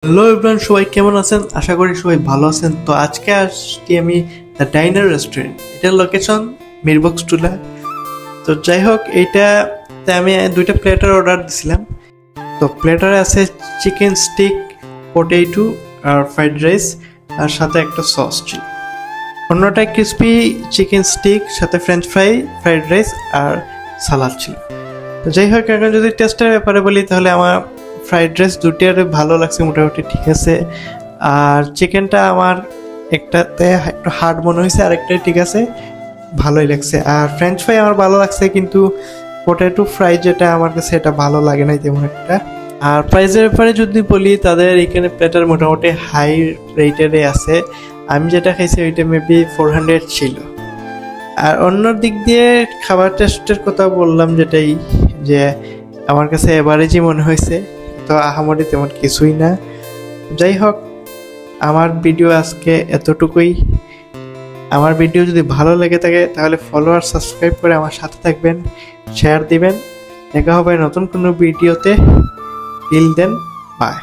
Hello everyone, সবাই কেমন আছেন? আশা করি সবাই ভালো আছেন। তো আজকে আসছি আমি দ্য ডাইনার রেস্টুরেন্ট। এটার লোকেশন মিরবক্স টুলা। তো যাই হোক, এইটাতে আমি দুইটা প্লেটার অর্ডার দিছিলাম। তো প্লেটারে আছে চিকেন স্টিক, পটেটো আর ফ্রাইড রাইস, আর সাথে একটা সস ছিল। অন্যটা ক্রিসপি চিকেন স্টিক, সাথে ফ্রেঞ্চ ফ্রাই, ফ্রাইড রাইস আর সালাদ ছিল। তো যাই হোক, এখন যদি টেস্টের ব্যাপারে বলি তাহলে আমার ফ্রাইড রাইস দুটির ভালো লাগছে, মোটামুটি ঠিক আছে। আর চিকেনটা আমার একটাতে একটু হার্ড মনে হয়েছে, আর একটাই ঠিক আছে, ভালোই লাগছে। আর ফ্রেঞ্চ ফ্রাই আমার ভালো লাগছে, কিন্তু পটেটো ফ্রাই যেটা আমার কাছে এটা ভালো লাগে নাই তেমন একটা। আর প্রাইসের ব্যাপারে যদি বলি, তাদের এখানে প্লেটার মোটামুটি হাই রেটেডে আছে। আমি যেটা খাইছি ওইটা মেবি 400 ছিল। আর অন্য দিক দিয়ে খাবার টেস্টের কথা বললাম, যেটাই যে আমার কাছে এভারেজই মনে হয়েছে, তো আহামরি তেমন কিছুই না। যাই হোক, আমার ভিডিও আজকে এতটুকুই। আমার ভিডিও যদি ভালো লেগে থাকে তাহলে ফলো আর সাবস্ক্রাইব করে আমার সাথে থাকবেন, শেয়ার দিবেন। দেখা হবে নতুন কোনো ভিডিওতে। Till then, by.